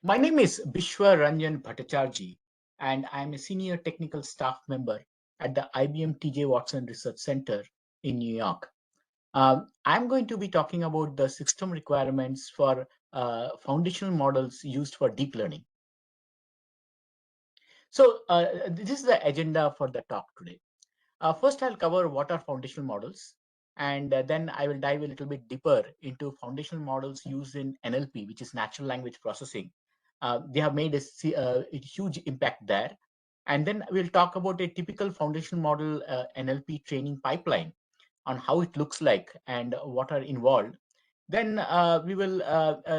My name is Bishwaranjan Bhattacharjee, and I'm a senior technical staff member at the IBM TJ Watson Research Center in New York. I'm going to be talking about the system requirements for foundational models used for deep learning. So this is the agenda for the talk today. First, I'll cover what are foundational models, and then I will dive a little bit deeper into foundational models used in NLP, which is natural language processing. They have made a huge impact there. And then we'll talk about a typical foundational model NLP training pipeline on how it looks like and what are involved. Then we will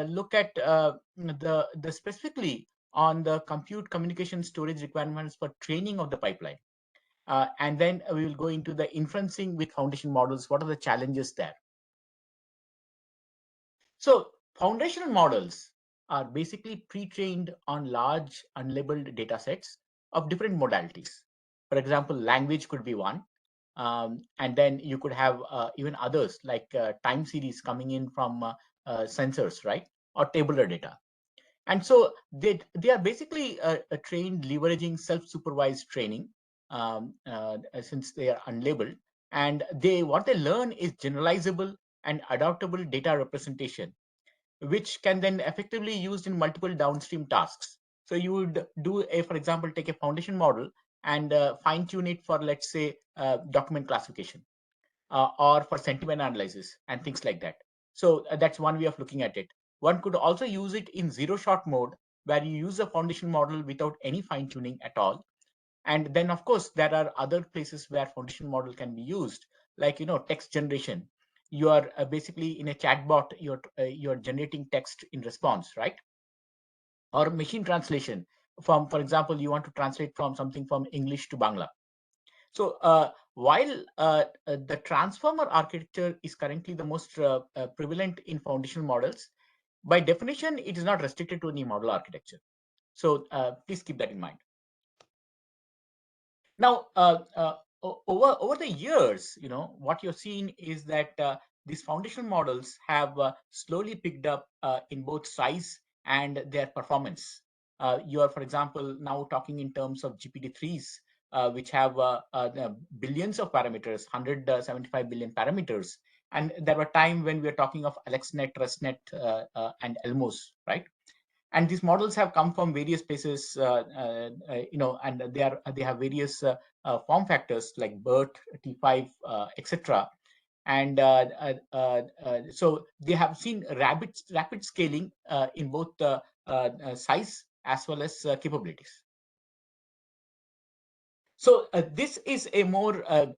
look at the specifically on the compute communication storage requirements for training of the pipeline. And then we will go into the inferencing with foundation models. What are the challenges there? So foundational models are basically pre-trained on large unlabeled data sets of different modalities. For example, language could be one. And then you could have even others like time series coming in from sensors, right? Or tabular data. And so they are basically trained leveraging self-supervised training since they are unlabeled. And what they learn is generalizable and adaptable data representation, which can then effectively used in multiple downstream tasks. So you would do for example, take a foundation model and fine tune it for, let's say, document classification or for sentiment analysis and things like that. So that's one way of looking at it. One could also use it in zero shot mode, where you use a foundation model without any fine tuning at all. And then, of course, there are other places where foundation model can be used, like text generation. You are basically in a chatbot. You're generating text in response, right? Or machine translation. For example, you want to translate from something from English to Bangla. So while the transformer architecture is currently the most prevalent in foundational models, by definition, it is not restricted to any model architecture. So please keep that in mind. Now, over the years, what you're seeing is that these foundational models have slowly picked up in both size and their performance. You are, for example, now talking in terms of GPT-3s, which have billions of parameters, 175 billion parameters. And there were times when we were talking of AlexNet, ResNet, and Elmos, right? And these models have come from various places, and they have various form factors like BERT, T5, etc. And so they have seen rapid scaling in both size as well as capabilities. So this is a more a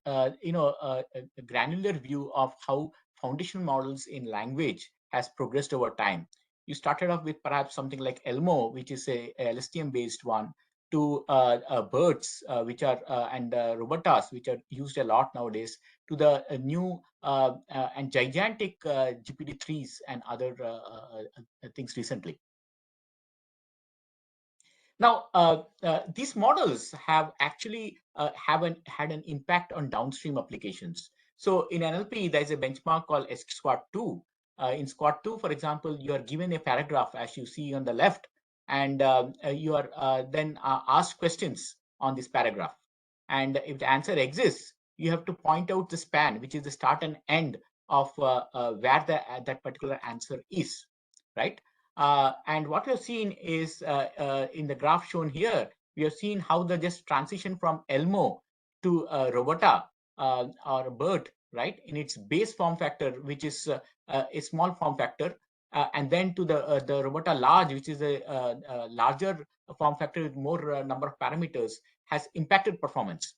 granular view of how foundational models in language has progressed over time. You started off with perhaps something like Elmo, which is a LSTM based one, to BERTs, which are and Robotas, which are used a lot nowadays, to the new and gigantic GPT-3s and other things recently. Now, these models have actually had an impact on downstream applications. So in NLP, there's a benchmark called Squad 2. In Squad 2, for example, you are given a paragraph, as you see on the left, and you are then asked questions on this paragraph. And if the answer exists, you have to point out the span, which is the start and end of where that particular answer is, right? And what we've seen is in the graph shown here, we have seen how the just transition from Elmo to Robota or BERT, right, in its base form factor, which is a small form factor, and then to the Robota large, which is a larger form factor with more number of parameters, has impacted performance.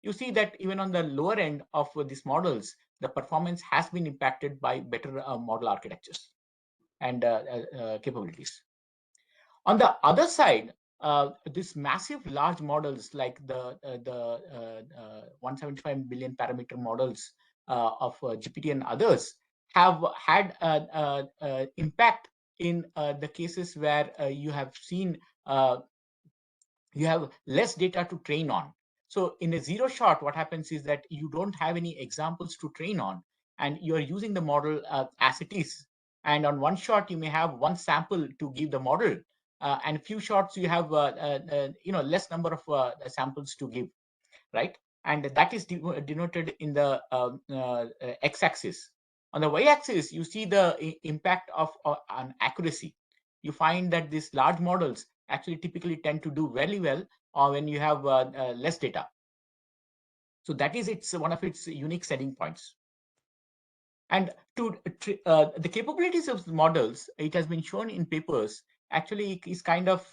You see that even on the lower end of these models, the performance has been impacted by better model architectures and capabilities. On the other side, these massive large models like the 175 billion parameter models of GPT and others have had impact in the cases where you have seen you have less data to train on. So in a zero shot, what happens is that you don't have any examples to train on, and you're using the model as it is. And on one shot, you may have one sample to give the model, and few shots you have less number of samples to give, right? And that is denoted in the x-axis. On the y-axis, you see the impact of on accuracy. You find that these large models actually typically tend to do very well when you have less data. So that is one of its unique selling points. And the capabilities of the models, it has been shown in papers, actually is kind of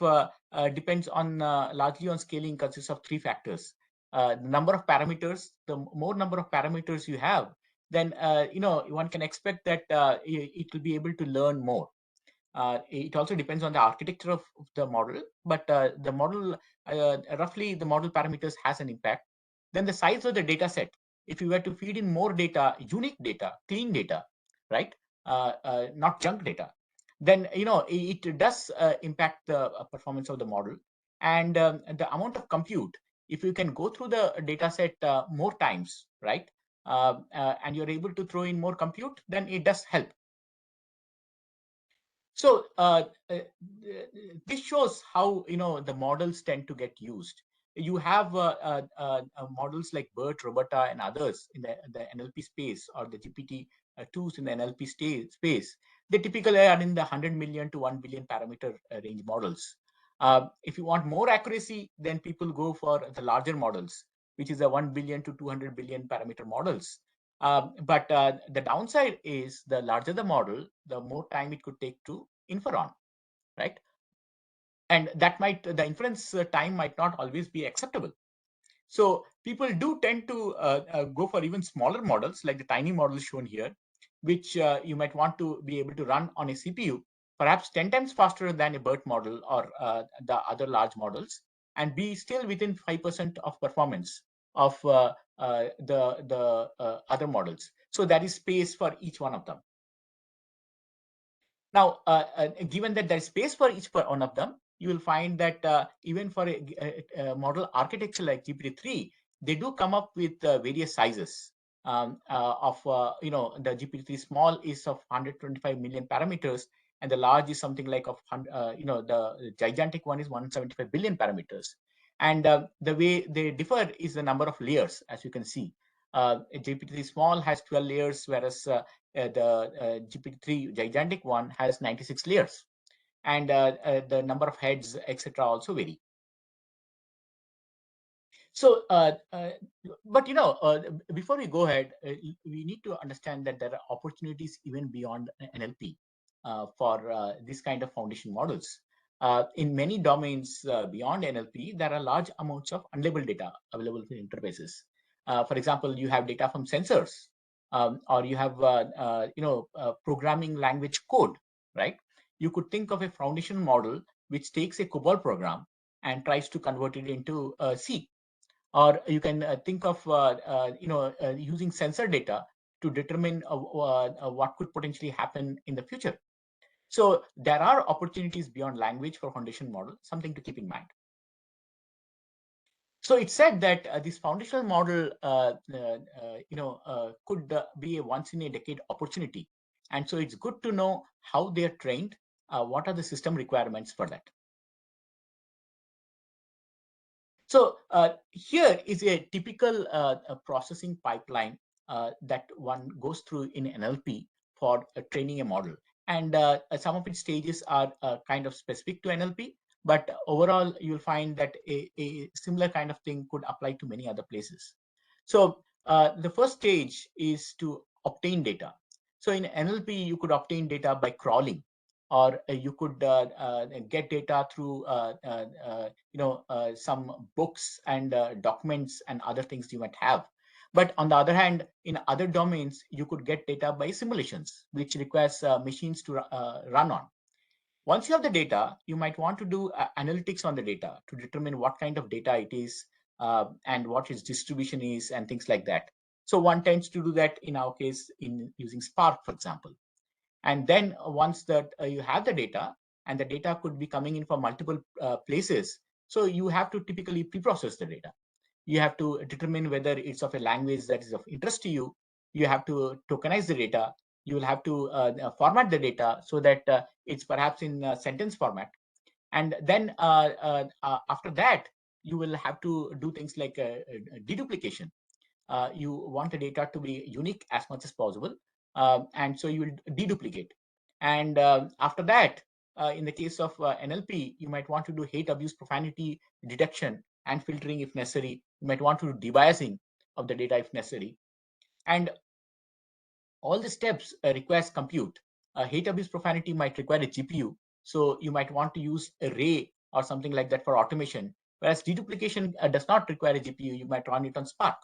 depends on largely on scaling, consists of three factors. The number of parameters. The more number of parameters you have, then one can expect that it will be able to learn more. It also depends on the architecture of the model, but the model, roughly the model parameters has an impact. Then the size of the data set. If you were to feed in more data, unique data, clean data, right, not junk data, then it does impact the performance of the model. And the amount of compute, if you can go through the data set more times, right, and you're able to throw in more compute, then it does help. So this shows how the models tend to get used. You have models like BERT, Robota, and others in the NLP space, or the GPT tools in the NLP space. They typically are in the 100 million to 1 billion parameter range models. If you want more accuracy, then people go for the larger models, which is the 1 billion to 200 billion parameter models. But the downside is the larger the model, the more time it could take to infer on, right? And the inference time might not always be acceptable. So people do tend to go for even smaller models, like the tiny models shown here, which you might want to be able to run on a CPU, perhaps 10 times faster than a BERT model or the other large models, and be still within 5% of performance of the other models. So there is space for each one of them. Now, given that there is space for each one of them, you will find that even for a model architecture like GPT-3, they do come up with various sizes the GPT-3 small is of 125 million parameters, and the large is something like the gigantic one is 175 billion parameters. And the way they differ is the number of layers, as you can see. GPT-3 small has 12 layers, whereas the GPT-3 gigantic one has 96 layers, and the number of heads, etc., also vary. So, but before we go ahead, we need to understand that there are opportunities even beyond NLP for this kind of foundation models. In many domains beyond NLP, there are large amounts of unlabeled data available in interfaces. For example, you have data from sensors, or you have programming language code, right? You could think of a foundation model which takes a COBOL program and tries to convert it into C. Or you can think of using sensor data to determine what could potentially happen in the future. So there are opportunities beyond language for foundation model, something to keep in mind. So it said that this foundational model could be a once in a decade opportunity, and so it's good to know how they are trained, what are the system requirements for that. So here is a typical processing pipeline that one goes through in NLP for training a model. And some of its stages are kind of specific to NLP, but overall, you'll find that a similar kind of thing could apply to many other places. So the first stage is to obtain data. So in NLP, you could obtain data by crawling, or you could get data through some books and documents and other things you might have. But on the other hand, in other domains, you could get data by simulations, which requires machines to run on. Once you have the data, you might want to do analytics on the data to determine what kind of data it is, and what its distribution is, and things like that. So one tends to do that in our case in using Spark, for example. And then once that you have the data, and the data could be coming in from multiple places, so you have to typically pre-process the data. You have to determine whether it's of a language that is of interest to you. You have to tokenize the data. You will have to format the data so that it's perhaps in sentence format. And then after that, you will have to do things like deduplication. You want the data to be unique as much as possible, and so you will deduplicate. And after that, in the case of NLP, you might want to do hate, abuse, profanity detection and filtering if necessary. You might want to do debiasing of the data if necessary. And all the steps requires compute. Hate, abuse, profanity might require a GPU, so you might want to use Array or something like that for automation. Whereas deduplication does not require a GPU, you might run it on Spark.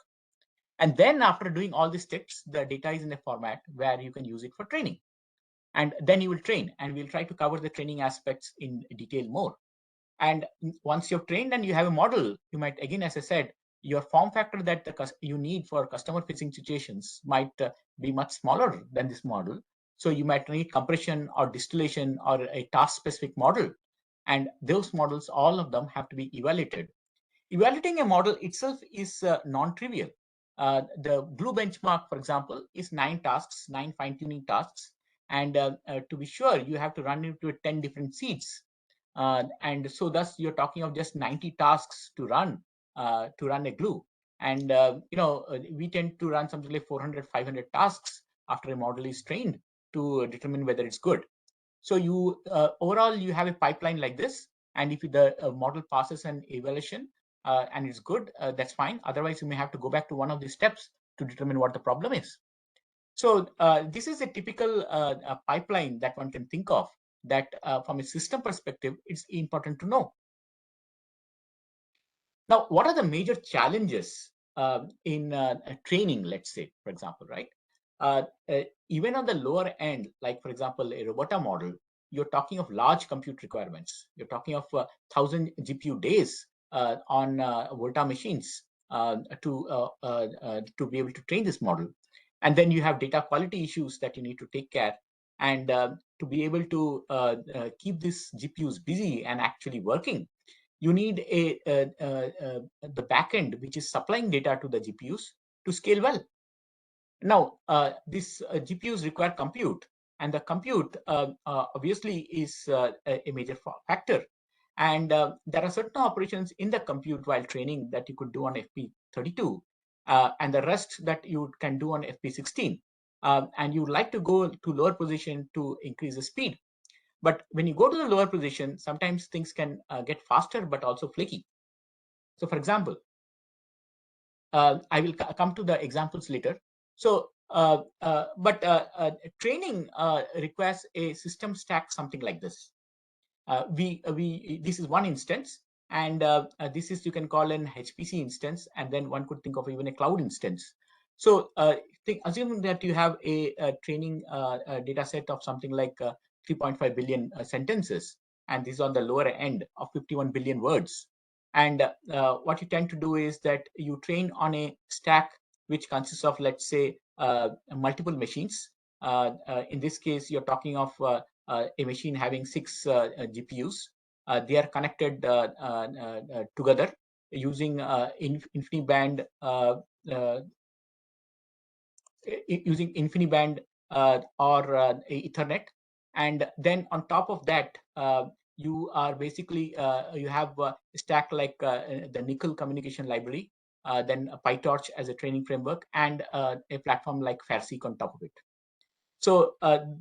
And then after doing all these steps, the data is in a format where you can use it for training. And then you will train, and we'll try to cover the training aspects in detail more. And once you've trained and you have a model, you might, again, as I said, your form factor that you need for customer facing situations might be much smaller than this model. So you might need compression or distillation or a task specific model. And those models, all of them have to be evaluated. Evaluating a model itself is non-trivial. The blue benchmark, for example, is 9 tasks, 9 fine-tuning tasks. And to be sure, you have to run into 10 different seeds. And so thus you're talking of just 90 tasks to run a glue. And we tend to run something like 400, 500 tasks after a model is trained to determine whether it's good. So you overall, you have a pipeline like this. And if the model passes an evaluation and it's good, that's fine. Otherwise, you may have to go back to one of these steps to determine what the problem is. So this is a typical pipeline that one can think of, that from a system perspective, it's important to know. Now, what are the major challenges in training, let's say, for example, right? Uh, uh, Even on the lower end, like, for example, a Robota model, you're talking of large compute requirements. You're talking of 1,000 GPU days on Volta machines to be able to train this model. And then you have data quality issues that you need to take care. And to be able to keep these GPUs busy and actually working, you need the backend which is supplying data to the GPUs to scale well. Now, these GPUs require compute, and the compute obviously is a major factor. And there are certain operations in the compute while training that you could do on FP32, and the rest that you can do on FP16. And you would like to go to lower position to increase the speed. But when you go to the lower position, sometimes things can get faster, but also flaky. So, for example, I will come to the examples later. So, training requires a system stack, something like this. This is one instance, and this is, you can call an HPC instance, and then one could think of even a cloud instance. So, assuming that you have a training data set of something like 3.5 billion sentences, and this is on the lower end of 51 billion words. And what you tend to do is that you train on a stack which consists of, let's say, multiple machines. In this case, you're talking of a machine having 6 GPUs. They are connected together using InfiniBand or Ethernet. And then on top of that, you are basically you have a stack like the Nickel communication library, then PyTorch as a training framework, and a platform like FAIRSEEK on top of it. So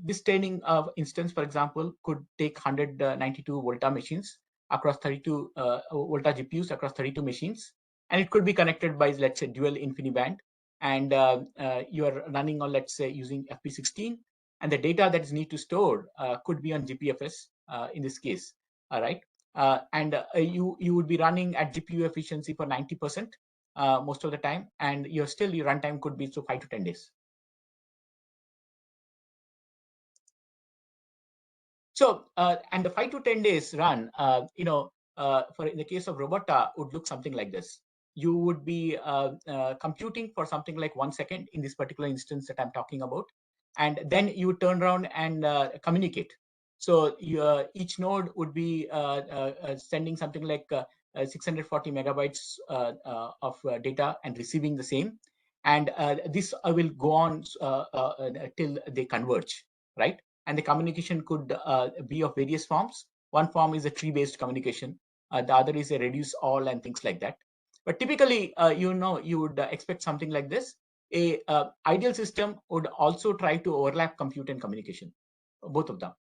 this training instance, for example, could take 192 Volta machines across 32 Volta GPUs across 32 machines, and it could be connected by, let's say, dual InfiniBand. And you are running on, let's say, using FP16, and the data that is need to store could be on GPFS in this case. All right, and you would be running at GPU efficiency for 90% most of the time, and your runtime could be 5 to 10 days. So, and the 5 to 10 days run, for in the case of Robota, would look something like this. You would be computing for something like 1 second in this particular instance that I'm talking about, and then you turn around and communicate. So each node would be sending something like 640 megabytes of data and receiving the same, and this will go on till they converge, right? And the communication could be of various forms. One form is a tree-based communication. The other is a reduce all and things like that. But typically, you would expect something like this. A ideal system would also try to overlap compute and communication, both of them.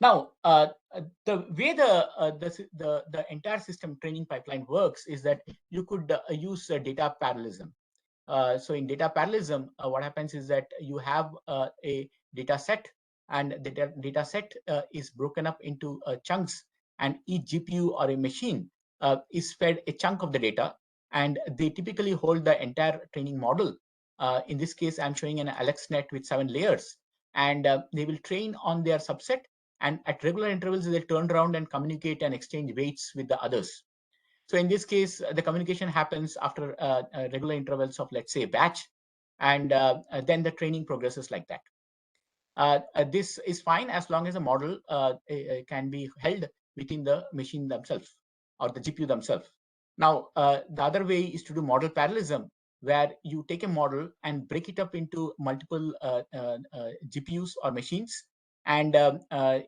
Now, the way the entire system training pipeline works is that you could use data parallelism. So in data parallelism, what happens is that you have a data set, and the data set is broken up into chunks, and each GPU or a machine is fed a chunk of the data, and they typically hold the entire training model. In this case, I'm showing an AlexNet with 7 layers, and they will train on their subset, and at regular intervals, they'll turn around and communicate and exchange weights with the others. So in this case, the communication happens after regular intervals of, let's say, a batch, and then the training progresses like that. This is fine as long as the model can be held within the machine themselves or the GPU themselves. Now, the other way is to do model parallelism, where you take a model and break it up into multiple GPUs or machines, and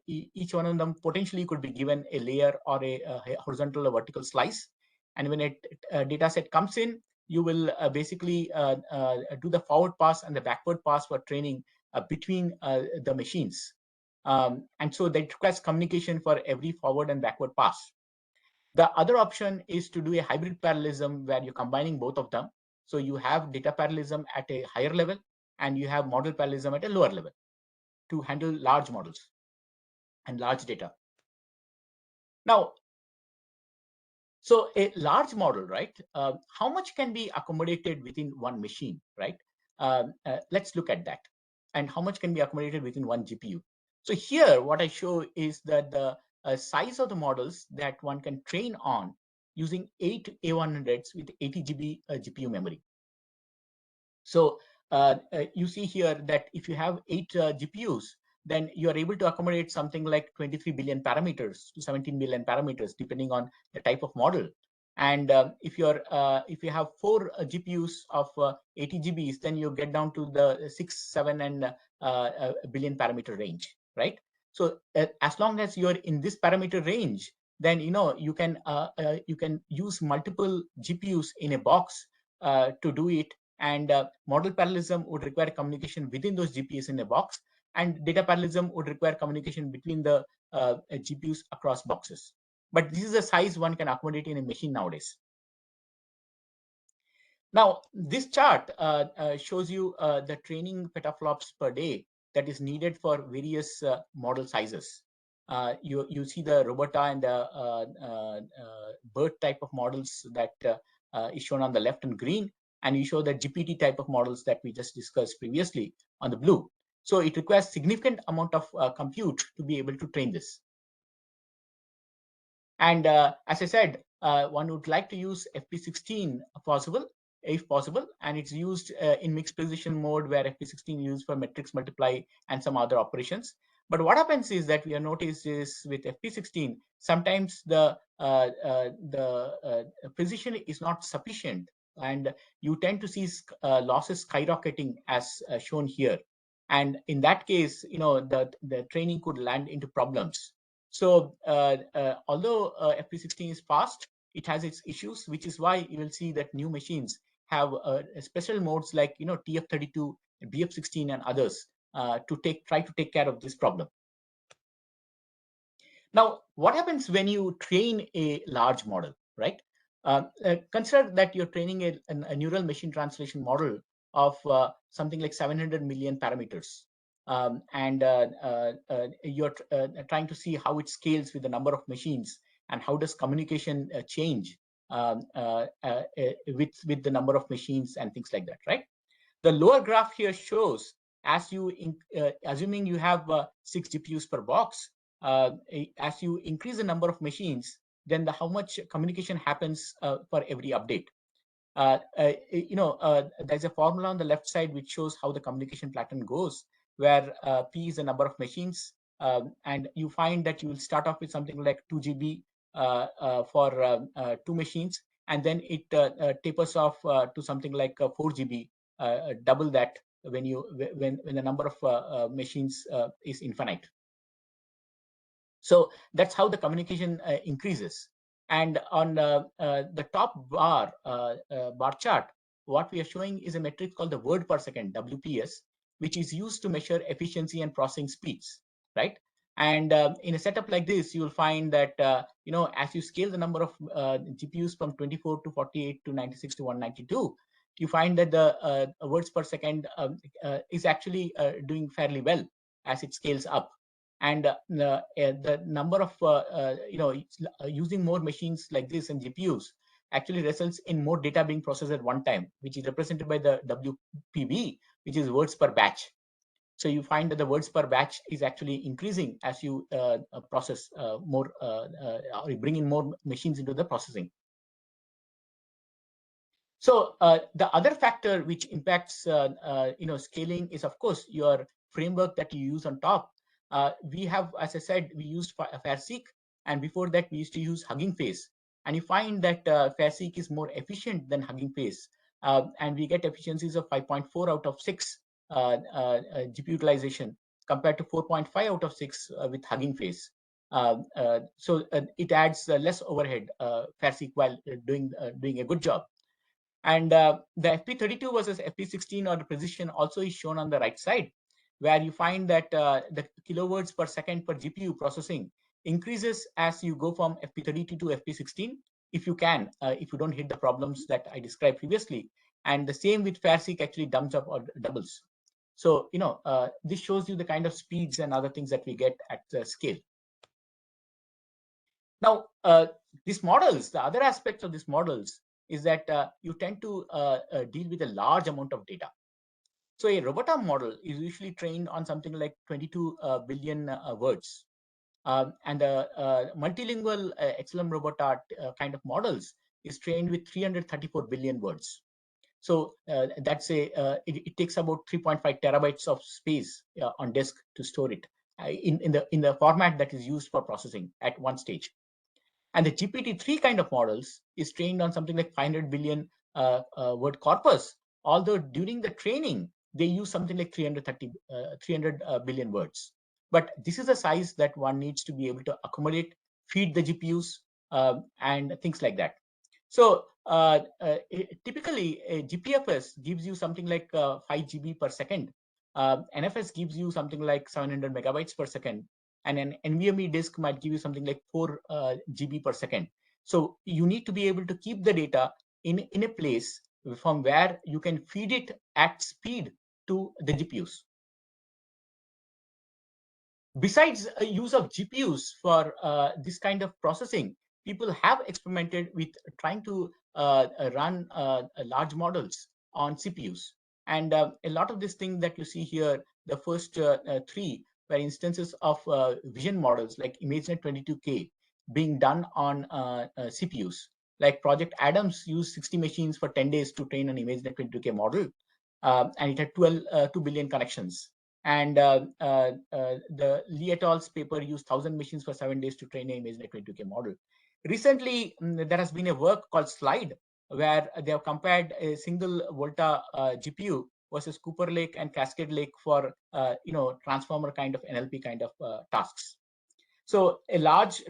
each one of them potentially could be given a layer or a horizontal or vertical slice. And when a data set comes in, you will basically do the forward pass and the backward pass for training between the machines. And so that requires communication for every forward and backward pass. The other option is to do a hybrid parallelism, where you're combining both of them. So you have data parallelism at a higher level, and you have model parallelism at a lower level to handle large models and large data. Now, so a large model, right? How much can be accommodated within one machine, right? Let's look at that. And how much can be accommodated within one GPU? So here, what I show is that the size of the models that one can train on using 8 A100s with 80 GB GPU memory. So you see here that if you have 8 GPUs, then you are able to accommodate something like 23 billion parameters to 17 billion parameters, depending on the type of model. And if you have 4 GPUs of 80 GBs, then you get down to the 6, 7, and billion parameter range, right? So as long as you're in this parameter range, then you can use multiple GPUs in a box to do it. And model parallelism would require communication within those GPUs in a box, and data parallelism would require communication between the GPUs across boxes. But this is the size one can accommodate in a machine nowadays. Now, this chart shows you the training petaflops per day that is needed for various model sizes. You see the Robota and the BERT type of models that is shown on the left in green, and you show the GPT type of models that we just discussed previously on the blue. So it requires significant amount of compute to be able to train this. And as I said, one would like to use FP16 if possible, and it's used in mixed precision mode, where FP16 is used for matrix multiply and some other operations. But what happens is that we have noticed is with FP16, sometimes the precision is not sufficient, and you tend to see losses skyrocketing as shown here. And in that case, the training could land into problems. So although FP16 is fast, it has its issues, which is why you will see that new machines have special modes like TF32, BF16, and others to try to take care of this problem. Now, what happens when you train a large model, right? Consider that you're training a neural machine translation model of something like 700 million parameters. And you're trying to see how it scales with the number of machines, and how does communication change with the number of machines and things like that, right? The lower graph here shows, as you assuming you have 6 GPUs per box, as you increase the number of machines, then how much communication happens for every update. There's a formula on the left side which shows how the communication pattern goes, where P is the number of machines, and you find that you will start off with something like 2 GB for 2 machines, and then it tapers off to something like 4 GB, double that when the number of machines is infinite. So that's how the communication increases. And on the top bar chart, what we are showing is a metric called the word per second, WPS, which is used to measure efficiency and processing speeds, right? And in a setup like this, you will find that as you scale the number of GPUs from 24 to 48 to 96 to 192, you find that the words per second is actually doing fairly well as it scales up. And the number of using more machines like this and GPUs actually results in more data being processed at one time, which is represented by the WPB, which is words per batch. So you find that the words per batch is actually increasing as you process more, or you bring in more machines into the processing. So the other factor which impacts scaling is, of course, your framework that you use on top. We have, as I said, we used FastSeek, and before that we used to use Hugging Face. And you find that FastSeek is more efficient than Hugging Face, and we get efficiencies of 5.4 out of 6 GPU utilization compared to 4.5 out of 6 with Hugging Face. So it adds less overhead, FastSeek, while doing a good job. And the FP32 versus FP16 or the precision also is shown on the right side, where you find that the kilowords per second per GPU processing increases as you go from FP32 to FP16, if you can, if you don't hit the problems that I described previously. And the same with FAIRSEEK actually dumps up or doubles. So, this shows you the kind of speeds and other things that we get at the scale. Now, these models, the other aspects of these models is that you tend to deal with a large amount of data. So a robotom model is usually trained on something like 22 billion words. And the multilingual XLM robot kind of models is trained with 334 billion words. So that's it takes about 3.5 terabytes of space on disk to store it in the format that is used for processing at one stage. And the GPT-3 kind of models is trained on something like 500 billion word corpus, although during the training, they use something like 300 billion words. But this is a size that one needs to be able to accommodate, feed the GPUs, and things like that. So typically, a GPFS gives you something like 5 GB per second. NFS gives you something like 700 megabytes per second, and an NVMe disk might give you something like 4 GB per second. So you need to be able to keep the data in a place from where you can feed it at speed to the GPUs. Besides use of GPUs for this kind of processing, people have experimented with trying to run large models on CPUs. And a lot of this thing that you see here, the first three were instances of vision models like ImageNet 22K being done on CPUs. Like Project Adams used 60 machines for 10 days to train an ImageNet 22K model, and it had 2 billion connections. And the Lee et al.'s paper used 1,000 machines for 7 days to train an ImageNet 22K model. Recently, there has been a work called SLIDE, where they have compared a single Volta GPU versus Cooper Lake and Cascade Lake for transformer kind of NLP kind of tasks. So a large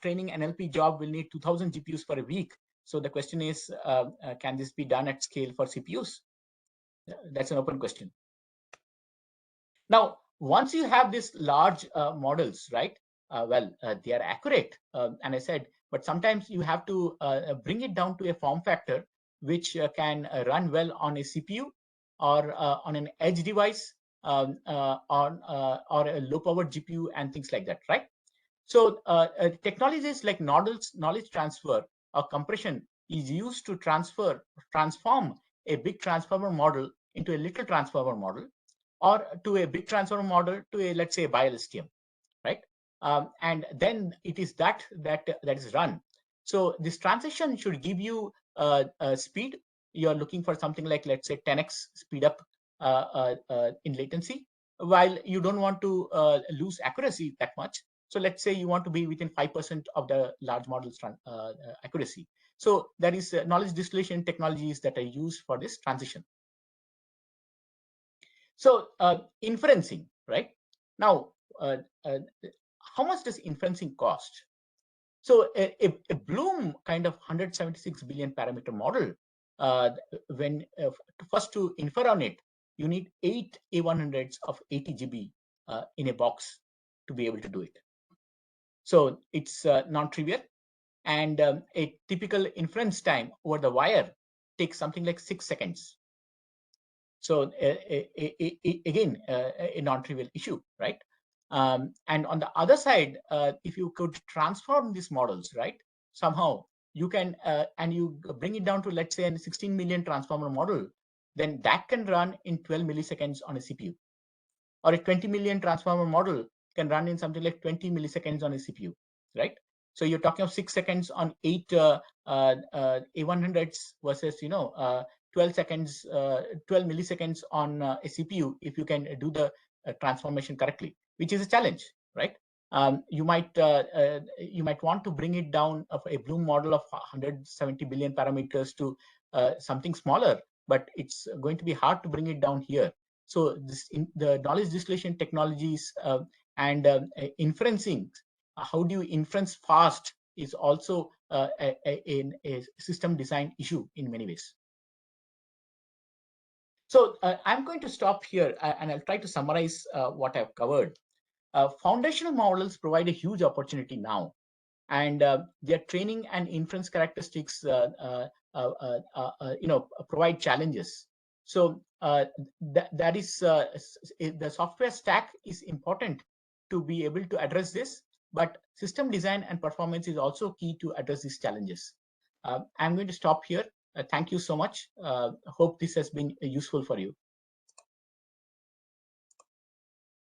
training NLP job will need 2,000 GPUs for a week. So the question is, can this be done at scale for CPUs? That's an open question. Now, once you have these large models, right? They are accurate, and I said, but sometimes you have to bring it down to a form factor which can run well on a CPU or on an edge device, or a low-powered GPU and things like that, right? So technologies like knowledge transfer or compression is used to transform a big transformer model into a little transformer model, or to a big transformer model to a, let's say, BioLSTM, right? And then it is that is run. So this transition should give you speed. You're looking for something like, let's say, 10x speed up in latency, while you don't want to lose accuracy that much. So let's say you want to be within 5% of the large model's accuracy. So there is knowledge distillation technologies that are used for this transition. So inferencing, right? Now, how much does inferencing cost? So a Bloom kind of 176 billion parameter model, when first to infer on it, you need 8 A100s of 80 GB in a box to be able to do it. So it's non-trivial, and a typical inference time over the wire takes something like 6 seconds. So again, a non-trivial issue, right? And on the other side, if you could transform these models, right, somehow you can, and you bring it down to, let's say, a 16 million transformer model, then that can run in 12 milliseconds on a CPU. Or a 20 million transformer model can run in something like 20 milliseconds on a CPU, right? So you're talking of 6 seconds on 8 A100s versus 12 seconds, 12 milliseconds on a CPU, if you can do the transformation correctly, which is a challenge, right? You might want to bring it down of a Bloom model of 170 billion parameters to something smaller, but it's going to be hard to bring it down here. So the knowledge distillation technologies and inferencing, how do you inference fast, is also a system design issue in many ways. So I'm going to stop here, and I'll try to summarize what I've covered. Foundational models provide a huge opportunity now, and their training and inference characteristics provide challenges. So that is the software stack is important to be able to address this, but system design and performance is also key to address these challenges. I'm going to stop here. Thank you so much. Hope this has been useful for you.